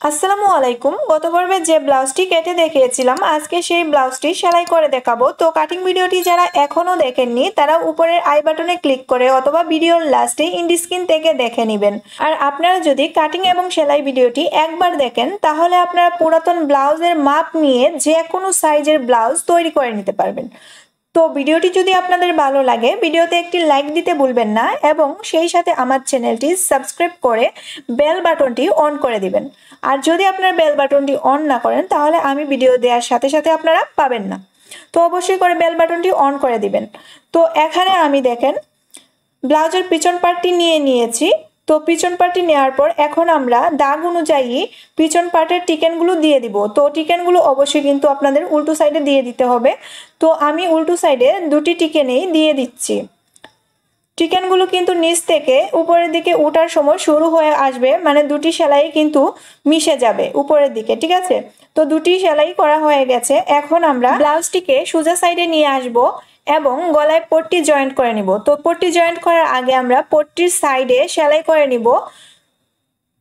আসসালামু আলাইকুম। গত পর্বে যে ব্লাউজটি কেটে দেখিয়েছিলাম আজকে সেই ব্লাউজটি সেলাই করে দেখাবো। তো কাটিং ভিডিওটি যারা এখনো দেখেননি তারা উপরের আই বাটনে ক্লিক করে অথবা ভিডিওর লাস্টে ইন্ড স্ক্রিন থেকে দেখে নেবেন। আর আপনারা যদি কাটিং এবং সেলাই ভিডিওটি একবার দেখেন তাহলে আপনারা পুরাতন ব্লাউজের মাপ নিয়ে যে কোনো সাইজের ব্লাউজ তৈরি করে নিতে পারবেন। তো ভিডিওটি যদি আপনাদের ভালো লাগে ভিডিওতে একটি লাইক দিতে ভুলবেন না এবং সেই সাথে আমার চ্যানেলটি সাবস্ক্রাইব করে বেল বাটনটি অন করে দিবেন। আর যদি আপনারা বেল বাটনটি অন না করেন তাহলে আমি ভিডিও দেওয়ার সাথে সাথে আপনারা পাবেন না। তো অবশ্যই করে বেল বাটনটি অন করে দিবেন। তো এখানে আমি দেখেন ব্লাউজের পিছন পার্টটি নিয়ে নিয়েছি। তো পিছন পার্টটি নেওয়ার পর এখন আমরা দাগ অনুযায়ী পিছন পার্টের টিকেনগুলো দিয়ে দিব। তো টিকেনগুলো অবশ্যই কিন্তু আপনাদের উল্টো সাইডে দিয়ে দিতে হবে। তো আমি উল্টো সাইডে দুটি টিকেনেই দিয়ে দিচ্ছি। টিকেনগুলো কিন্তু নিচ থেকে উপরের দিকে ওঠার সময় শুরু হয়ে আসবে, মানে দুটি সেলাই কিন্তু মিশে যাবে উপরের দিকে, ঠিক আছে। তো দুটি সেলাই করা হয়ে গেছে। এখন আমরা ব্লাউজটিকে সোজা সাইডে নিয়ে আসব এবং গলায় পট্টি জয়েন্ট করে নিব। তো পট্টি জয়েন্ট করার আগে আমরা পট্টির সাইডে সেলাই করে নিব।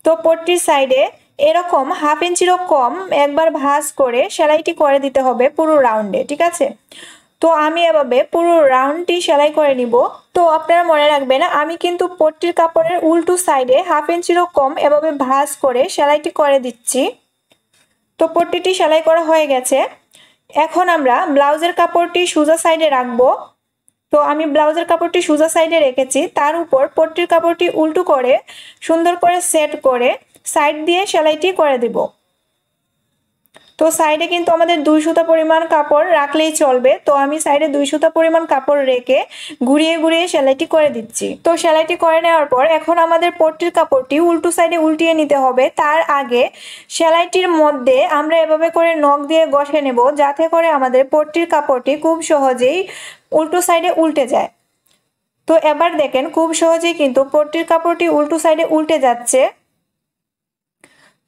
তো পট্টির সাইডে এরকম হাফ ইঞ্চিরও কম একবার ভাঁজ করে সেলাইটি করে দিতে হবে পুরো রাউন্ডে, ঠিক আছে। তো আমি এভাবে পুরো রাউন্ডটি সেলাই করে নিব। তো আপনারা মনে রাখবেন আমি কিন্তু পট্টির কাপড়ের উল্টো সাইডে হাফ ইঞ্চিরও কম এভাবে ভাঁজ করে সেলাইটি করে দিচ্ছি। তো পট্টিটি সেলাই করা হয়ে গেছে। এখন আমরা ব্লাউজের কাপড়টি সোজা সাইডে রাখবো। তো আমি ব্লাউজের কাপড়টি সোজা সাইডে রেখেছি, তার উপর পট্টির কাপড়টি উল্টো করে সুন্দর করে সেট করে সাইড দিয়ে সেলাইটি করে দিব। তো সাইডে কিন্তু আমাদের 2 সুতা পরিমাণ কাপড় রাখলেই চলবে। তো আমি সাইডে 2 সুতা পরিমাণ কাপড় রেখে ঘুরিয়ে ঘুরিয়ে সেলাইটি করে দিচ্ছি। তো সেলাইটি করে নেওয়ার পর এখন আমাদের পট্টির কাপড়টি উল্টো সাইডে উল্টিয়ে নিতে হবে। তার আগে সেলাইটির মধ্যে আমরা এভাবে করে নখ দিয়ে ঘষে নেব যাতে করে আমাদের পট্টির কাপড়টি খুব সহজেই উল্টো সাইডে উল্টে যায়। তো এবার দেখেন খুব সহজেই কিন্তু পট্টির কাপড়টি উল্টো সাইডে উল্টে যাচ্ছে।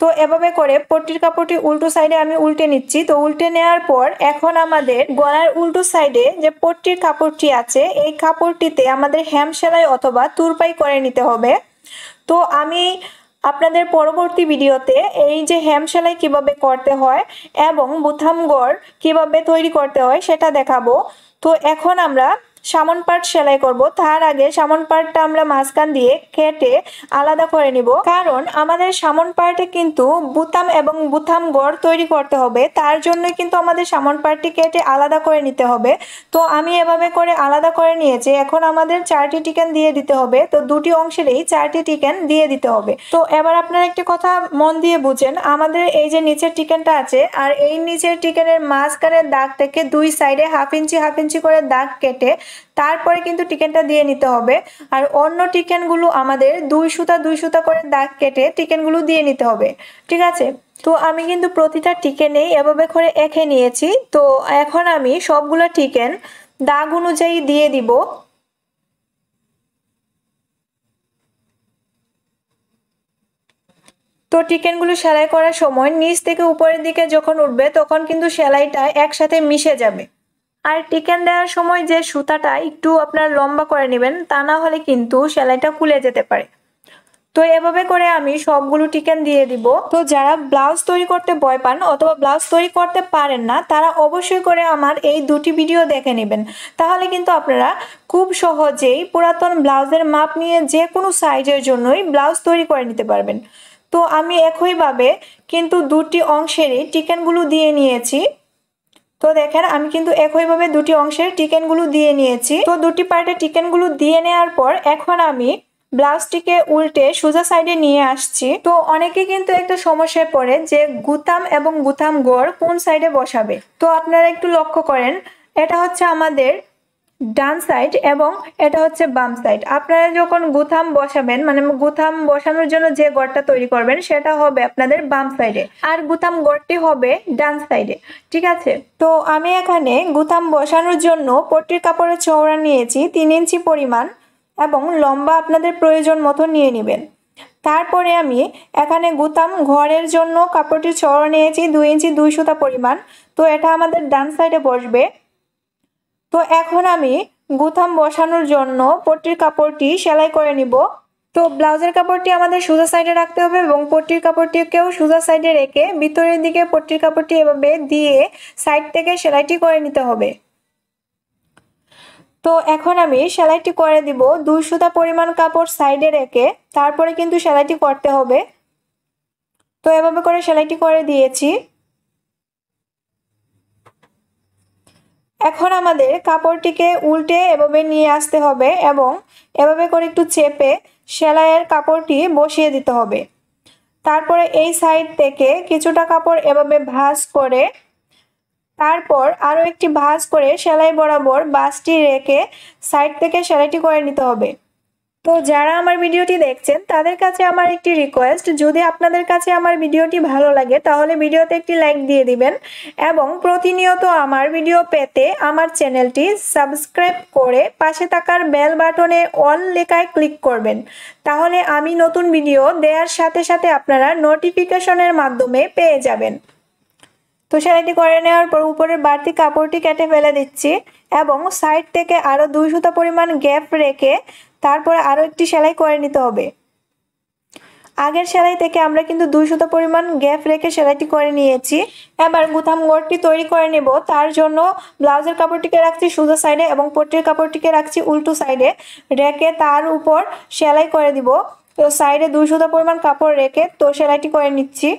তো এভাবে করে পট্টির কাপড়টি উল্টো সাইডে আমি উল্টে নিচ্ছি। তো উল্টে নেওয়ার পর এখন আমাদের গলার উল্টো সাইডে যে পট্টির কাপড়টি আছে এই কাপড়টিতে আমাদের হেম সেলাই অথবা তুরপাই করে নিতে হবে। তো আমি আপনাদের পরবর্তী ভিডিওতে এই যে হেম সেলাই কিভাবে করতে হয় এবং বুতাম গড় কিভাবে তৈরি করতে হয় সেটা দেখাবো। তো এখন আমরা সামন পার্ট সেলাই করব। তার আগে সামন পার্টটা আমরা মাঝখান দিয়ে কেটে আলাদা করে নিব, কারণ আমাদের সামন পার্টে কিন্তু বুতাম এবং বুতাম গড় তৈরি করতে হবে। তার জন্য কিন্তু আমাদের সামন পার্টটি কেটে আলাদা করে নিতে হবে। তো আমি এভাবে করে আলাদা করে নিয়েছি। এখন আমাদের 4টি টিকেন দিয়ে দিতে হবে। তো দুটি অংশেরই 4টি টিকেন দিয়ে দিতে হবে। তো এবার আপনারা একটি কথা মন দিয়ে বুঝেন, আমাদের এই যে নিচের টিকেনটা আছে আর এই নিচের টিকেনের মাঝখানের দাগ থেকে 2 সাইডে হাফ ইঞ্চি করে দাগ কেটে তারপরে কিন্তু টিকেনটা দিয়ে নিতে হবে। আর অন্য টিকেনগুলো আমাদের 2 সুতা করে দাগ কেটে টিকেনগুলো দিয়ে নিতে হবে, ঠিক আছে। তো আমি কিন্তু প্রতিটা টিকেনেই এভাবে করে এঁকে নিয়েছি। তো এখন আমি সবগুলো টিকেন দাগ অনুযায়ী দিয়ে দিব। তো টিকেনগুলো সেলাই করার সময় নিচ থেকে উপরের দিকে যখন উঠবে তখন কিন্তু সেলাইটা একসাথে মিশে যাবে। আর টিকেন দেওয়ার সময় যে সুতাটা একটু আপনার লম্বা করে নেবেন, তা না হলে কিন্তু সেলাইটা খুলে যেতে পারে। তো এভাবে করে আমি সবগুলো টিকেন দিয়ে দিব। তো যারা ব্লাউজ তৈরি করতে ভয় পান অথবা ব্লাউজ তৈরি করতে পারেন না তারা অবশ্যই করে আমার এই দুটি ভিডিও দেখে নেবেন, তাহলে কিন্তু আপনারা খুব সহজেই পুরাতন ব্লাউজের মাপ নিয়ে যে কোনো সাইজের জন্যই ব্লাউজ তৈরি করে নিতে পারবেন। তো আমি একইভাবে কিন্তু দুটি অংশেরই টিকেনগুলো দিয়ে নিয়েছি। তো দেখেন আমি কিন্তু একইভাবে দুটি অংশের টিকেনগুলো দিয়ে নিয়েছি। তো দুটি পার্টে টিকেনগুলো দিয়ে নেওয়ার পর এখন আমি ব্লাউজটিকে উল্টে সোজা সাইডে নিয়ে আসছি। তো অনেকে কিন্তু একটা সমস্যায় পড়ে যে গুতাম এবং গুতাম গড় কোন সাইডে বসাবে। তো আপনারা একটু লক্ষ্য করেন, এটা হচ্ছে আমাদের ডান সাইড এবং এটা হচ্ছে বাম সাইড। আপনারা যখন গুথাম বসাবেন, মানে গুথাম বসানোর জন্য যে গড়টা তৈরি করবেন সেটা হবে আপনাদের বাম সাইডে আর গুথাম গড়টি হবে ডান সাইডে, ঠিক আছে। তো আমি এখানে গুথাম বসানোর জন্য পট্টির কাপড়ের চওড়া নিয়েছি 3 ইঞ্চি পরিমাণ এবং লম্বা আপনাদের প্রয়োজন মতো নিয়ে নেবেন। তারপরে আমি এখানে গুতাম ঘরের জন্য কাপড়টির চওড়া নিয়েছি 2 ইঞ্চি 2 সুতা পরিমাণ। তো এটা আমাদের ডান সাইডে বসবে। তো এখন আমি গুথাম বসানোর জন্য পট্টির কাপড়টি সেলাই করে নিব। তো ব্লাউজের কাপড়টি আমাদের সোজা সাইডে রাখতে হবে এবং পট্টির কাপড়টিকেও সোজা সাইডে রেখে ভিতরের দিকে পট্টির কাপড়টি এভাবে দিয়ে সাইড থেকে সেলাইটি করে নিতে হবে। তো এখন আমি সেলাইটি করে দিব 2 সুতা পরিমাণ কাপড় সাইডে রেখে, তারপরে কিন্তু সেলাইটি করতে হবে। তো এভাবে করে সেলাইটি করে দিয়েছি। এখন আমাদের কাপড়টিকে উল্টে এভাবে নিয়ে আসতে হবে এবং এভাবে করে একটু চেপে সেলাইয়ের কাপড়টি বসিয়ে দিতে হবে। তারপরে এই সাইড থেকে কিছুটা কাপড় এভাবে ভাঁজ করে তারপর আরও একটি ভাঁজ করে সেলাই বরাবর বাঁশটি রেখে সাইড থেকে সেলাইটি করে নিতে হবে। তো যারা আমার ভিডিওটি দেখছেন তাদের কাছে আমার একটি রিকোয়েস্ট, যদি আপনাদের কাছে আমার ভিডিওটি ভালো লাগে তাহলে ভিডিওতে একটি লাইক দিয়ে দিবেন এবং প্রতিনিয়ত আমার ভিডিও পেতে আমার চ্যানেলটি সাবস্ক্রাইব করে পাশে থাকার বেল বাটনে অল লেখায় ক্লিক করবেন। তাহলে আমি নতুন ভিডিও দেওয়ার সাথে সাথে আপনারা নোটিফিকেশনের মাধ্যমে পেয়ে যাবেন। তো সেলাইটি করে নেওয়ার পর উপরের বাড়তি কাপড়টি কেটে ফেলে দিচ্ছি এবং সাইড থেকে আরও 2 সুতা পরিমাণ গ্যাপ রেখে তারপরে আরও একটি সেলাই করে নিতে হবে। আগের সেলাই থেকে আমরা কিন্তু 2 সুতা পরিমাণ গ্যাপ রেখে সেলাইটি করে নিয়েছি। এবার গুথাম গোড়টি তৈরি করে নেব। তার জন্য ব্লাউজের কাপড়টিকে রাখছি সোজা সাইডে এবং পট্টির কাপড়টিকে রাখছি উল্টো সাইডে রেখে তার উপর সেলাই করে দিব। তো সাইডে 2 সুতা পরিমাণ কাপড় রেখে তো সেলাইটি করে নিচ্ছি।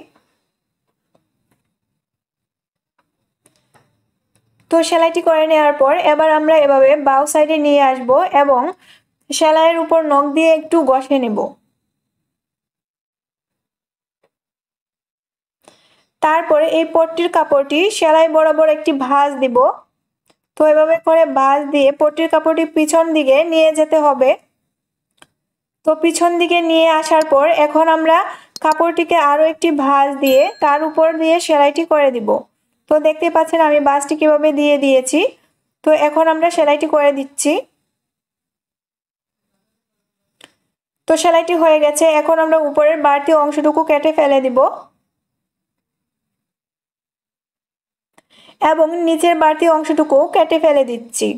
তো সেলাইটি করে নেওয়ার পর এবার আমরা এভাবে বাউ সাইডে নিয়ে আসব এবং সেলাইয়ের উপর নখ দিয়ে একটু ঘষে নেব। তারপরে এই পট্টির কাপড়টি সেলাই বরাবর একটি ভাঁজ দিব। তো এভাবে করে ভাঁজ দিয়ে পট্টির কাপড়টি পিছন দিকে নিয়ে যেতে হবে। তো পিছন দিকে নিয়ে আসার পর এখন আমরা কাপড়টিকে আরও একটি ভাঁজ দিয়ে তার উপর দিয়ে সেলাইটি করে দিব। তো দেখতে পাচ্ছেন আমি ভাঁজটি কিভাবে দিয়ে দিয়েছি। তো এখন আমরা সেলাইটি করে দিচ্ছি। তো সেলাইটি হয়ে গেছে। এখন আমরা উপরের বাড়তি অংশটুকু কেটে ফেলে দিব এবং নিচের বাড়তি অংশটুকু কেটে ফেলে দিচ্ছি।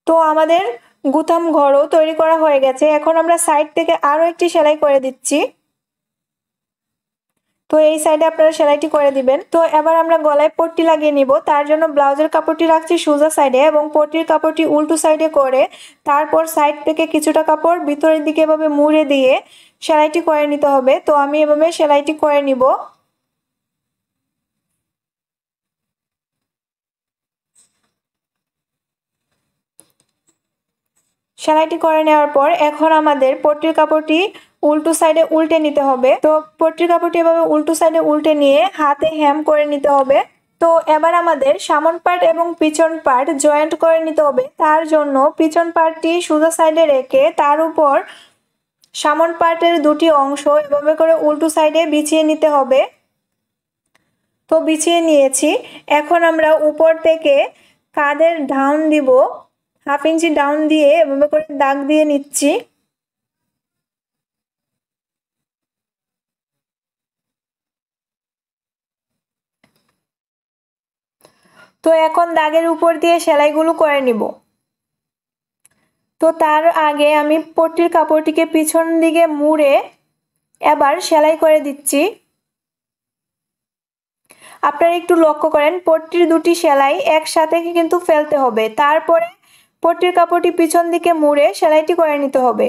তো আমাদের গুথাম ঘরও তৈরি করা হয়ে গেছে। এখন আমরা সাইড থেকে আরও একটি সেলাই করে দিচ্ছি। তো এই সাইডে আপনারা সেলাইটি করে দিবেন। তো এবার আমরা গলায় পট্টি লাগিয়ে নিব। তার জন্য ব্লাউজের কাপড়টি রাখছি সোজা সাইডে এবং পট্টির কাপড়টি উল্টো সাইডে করে তারপর সাইড থেকে কিছুটা কাপড় ভিতরের দিকে এভাবে মুড়ে দিয়ে সেলাইটি করে নিতে হবে। তো আমি এভাবে সেলাইটি করে নিব। সেলাইটি করে নেওয়ার পর এখন আমাদের পট্টির কাপড়টি উল্টো সাইডে উল্টে নিতে হবে। তো পট্টির কাপড়টি এভাবে উল্টো সাইডে উল্টে নিয়ে হাতে হেম করে নিতে হবে। তো এবার আমাদের সামন পার্ট এবং পিছন পার্ট জয়েন্ট করে নিতে হবে। তার জন্য পিছন পার্টটি সোজা সাইডে রেখে তার উপর সামন পার্টের দুটি অংশ এভাবে করে উল্টো সাইডে বিছিয়ে নিতে হবে। তো বিছিয়ে নিয়েছি। এখন আমরা উপর থেকে কাঁধের ডাউন দিব, 1/2 ইঞ্চি ডাউন দিয়ে এভাবে করে দাগ দিয়ে নিচ্ছি। তো এখন দাগের উপর দিয়ে সেলাইগুলো করে নিব। তো তার আগে আমি পট্টির কাপড়টিকে পিছন দিকে মুড়ে এবার সেলাই করে দিচ্ছি। আপনারা একটু লক্ষ্য করেন পট্টির দুটি সেলাই একসাথে কিন্তু ফেলতে হবে, তারপরে পট্টির কাপড়টি পিছন দিকে মুড়ে সেলাইটি করে নিতে হবে।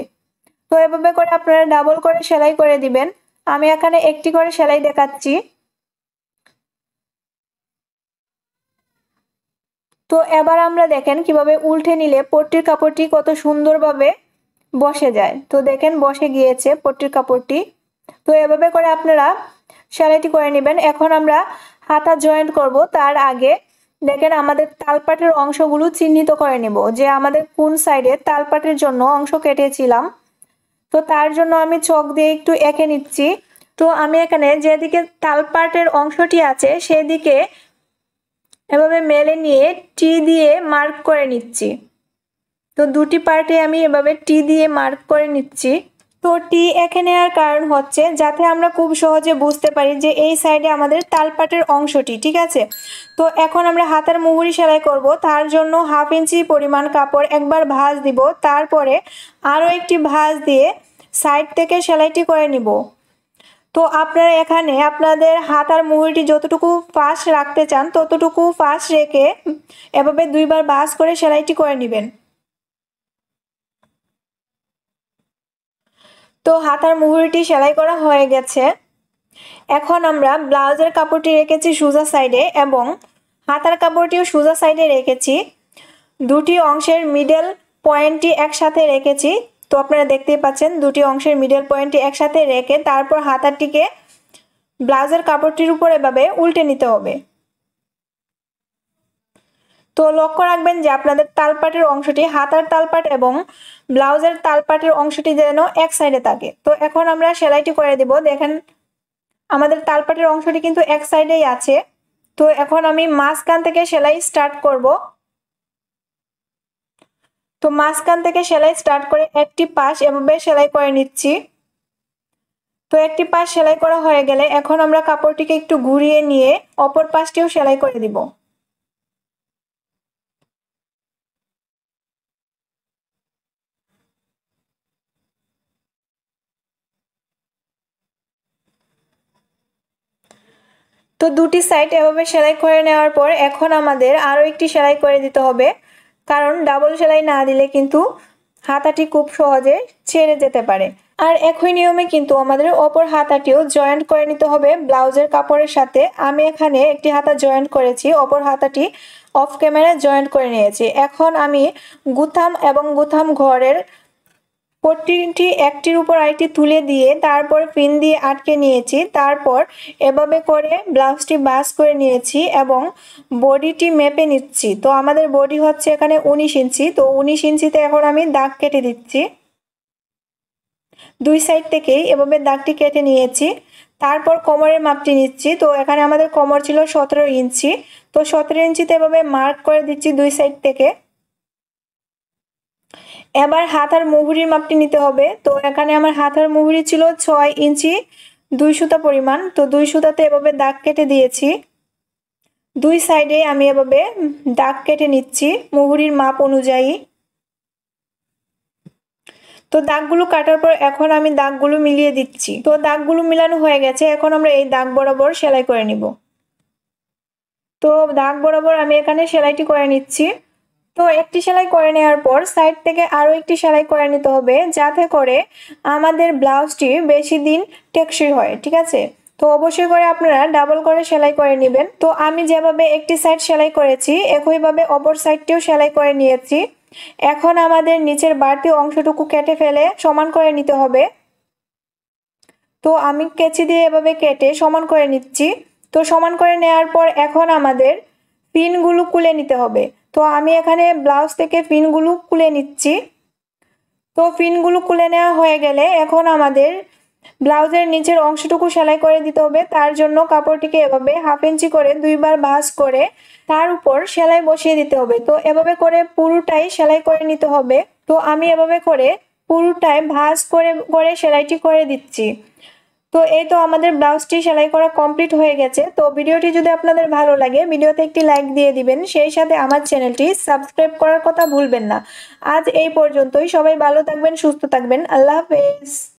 তো এভাবে করে আপনারা ডাবল করে সেলাই করে দিবেন। আমি এখানে একটি করে সেলাই দেখাচ্ছি। তো এবার আমরা দেখেন কিভাবে উল্টে নিলে পট্টির কাপড়টি কত সুন্দরভাবে বসে যায়। তো দেখেন বসে গিয়েছে পট্টির কাপড়টি। তো এভাবে করে আপনারা সেলাইটি করে নেবেন। এখন আমরা হাতা জয়েন্ট করব। তার আগে দেখেন আমাদের তালপাটের অংশগুলো চিহ্নিত করে নেব যে আমাদের কোন সাইডে তালপাটের জন্য অংশ কেটেছিলাম। তো তার জন্য আমি চক দিয়ে একটু এঁকে নিচ্ছি। তো আমি এখানে যেদিকে তালপাটের অংশটি আছে সেদিকে এভাবে মেলে নিয়ে টি দিয়ে মার্ক করে নিচ্ছি। তো দুটি পার্টে আমি এভাবে টি দিয়ে মার্ক করে নিচ্ছি। তো টি এঁকে নেওয়ার কারণ হচ্ছে যাতে আমরা খুব সহজে বুঝতে পারি যে এই সাইডে আমাদের তালপাটের অংশটি, ঠিক আছে। তো এখন আমরা হাতার মুহুরি সেলাই করব, তার জন্য 1/2 ইঞ্চি পরিমাণ কাপড় একবার ভাঁজ দিব, তারপরে আরও একটি ভাঁজ দিয়ে সাইড থেকে সেলাইটি করে নিব। তো আপনারা এখানে আপনাদের হাতার মুহুরিটি যতটুকু ফাঁস রাখতে চান ততটুকু ফাঁস রেখে এভাবে 2 বার ভাঁজ করে সেলাইটি করে নেবেন। তো হাতার মুহুরিটি সেলাই করা হয়ে গেছে। এখন আমরা ব্লাউজের কাপড়টি রেখেছি সোজা সাইডে এবং হাতার কাপড়টিও সোজা সাইডে রেখেছি। দুটি অংশের মিডল পয়েন্টটি একসাথে রেখেছি। তো আপনারা দেখতেই পাচ্ছেন দুটি অংশের মিডল পয়েন্টটি একসাথে রেখে তারপর হাতারটিকে ব্লাউজের কাপড়টির উপর এভাবে উল্টে নিতে হবে। তো লক্ষ্য রাখবেন যে আপনাদের তালপাটের অংশটি, হাতার তালপাট এবং ব্লাউজের তালপাটের অংশটি যেন এক সাইডে থাকে। তো এখন আমরা সেলাইটি করে দেব। দেখেন আমাদের তালপাটের অংশটি কিন্তু এক সাইডেই আছে। তো এখন আমি মাঝখান থেকে সেলাই স্টার্ট করব। তো মাঝখান থেকে সেলাই স্টার্ট করে একটি পাশ এভাবে সেলাই করে নিচ্ছি। তো একটি পাশ সেলাই করা হয়ে গেলে এখন আমরা কাপড়টিকে একটু ঘুরিয়ে নিয়ে অপর পাশটিও সেলাই করে দিব। তো দুটি সাইড এভাবে সেলাই করে নেওয়ার পর এখন আমাদের আরও একটি সেলাই করে দিতে হবে, কারণ ডাবল সেলাই না দিলে কিন্তু হাতাটি খুব সহজে ছেড়ে যেতে পারে। আর একই নিয়মে কিন্তু আমাদের অপর হাতাটিও জয়েন্ট করে নিতে হবে ব্লাউজের কাপড়ের সাথে। আমি এখানে একটি হাতা জয়েন্ট করেছি, অপর হাতাটি অফ ক্যামেরায় জয়েন্ট করে নিয়েছি। এখন আমি গুথাম এবং গুথাম ঘরের পট্টিটি একটির উপর আরেকটি তুলে দিয়ে তারপর পিন দিয়ে আটকে নিয়েছি। তারপর এভাবে করে ব্লাউজটি ভাঁজ করে নিয়েছি এবং বডিটি মেপে নিচ্ছি। তো আমাদের বডি হচ্ছে এখানে 19 ইঞ্চি। তো 19 ইঞ্চিতে এখন আমি দাগ কেটে দিচ্ছি। দুই সাইড থেকেই এভাবে দাগটি কেটে নিয়েছি। তারপর কোমরের মাপটি নিচ্ছি। তো এখানে আমাদের কোমর ছিল 17 ইঞ্চি। তো 17 ইঞ্চিতে এভাবে মার্ক করে দিচ্ছি দুই সাইড থেকে। এবার হাতার মুহুরির মাপটি নিতে হবে। তো এখানে আমার হাতার মুহুরি ছিল 6 ইঞ্চি 2 সুতা পরিমাণ। তো 2 সুতাতে এভাবে দাগ কেটে দিয়েছি। দুই সাইডে আমি এভাবে দাগ কেটে নিচ্ছি মুহুরির মাপ অনুযায়ী। তো দাগগুলো কাটার পর এখন আমি দাগগুলো মিলিয়ে দিচ্ছি। তো দাগগুলো মিলানো হয়ে গেছে। এখন আমরা এই দাগ বরাবর সেলাই করে নিব। তো দাগ বরাবর আমি এখানে সেলাইটি করে নিচ্ছি। তো একটি সেলাই করে নেওয়ার পর সাইড থেকে আরও একটি সেলাই করে নিতে হবে, যাতে করে আমাদের ব্লাউজটি বেশি দিন টেকসই হয়, ঠিক আছে। তো অবশ্যই করে আপনারা ডাবল করে সেলাই করে নেবেন। তো আমি যেভাবে একটি সাইড সেলাই করেছি একইভাবে অপর সাইডটিও সেলাই করে নিয়েছি। এখন আমাদের নিচের বাড়তি অংশটুকু কেটে ফেলে সমান করে নিতে হবে। তো আমি কেচি দিয়ে এভাবে কেটে সমান করে নিচ্ছি। তো সমান করে নেওয়ার পর এখন আমাদের পিনগুলো খুলে নিতে হবে। তো আমি এখানে ব্লাউজ থেকে পিনগুলো খুলে নিচ্ছি। তো পিনগুলো খুলে নেওয়া হয়ে গেলে এখন আমাদের ব্লাউজের নিচের অংশটুকু সেলাই করে দিতে হবে। তার জন্য কাপড়টিকে এভাবে 1/2 ইঞ্চি করে 2 বার ভাঁজ করে তার উপর সেলাই বসিয়ে দিতে হবে। তো এভাবে করে পুরোটাই সেলাই করে নিতে হবে। তো আমি এভাবে করে পুরোটাই ভাঁজ করে সেলাইটি করে দিচ্ছি। তো এই তো আমাদের ব্লাউজটি সেলাই করা কমপ্লিট হয়ে গেছে। তো ভিডিওটি যদি আপনাদের ভালো লাগে ভিডিওতে একটি লাইক দিয়ে দিবেন, সেই সাথে আমার চ্যানেলটি সাবস্ক্রাইব করার কথা ভুলবেন না। আজ এই পর্যন্তই। সবাই ভালো থাকবেন, সুস্থ থাকবেন। আল্লাহ হাফেজ।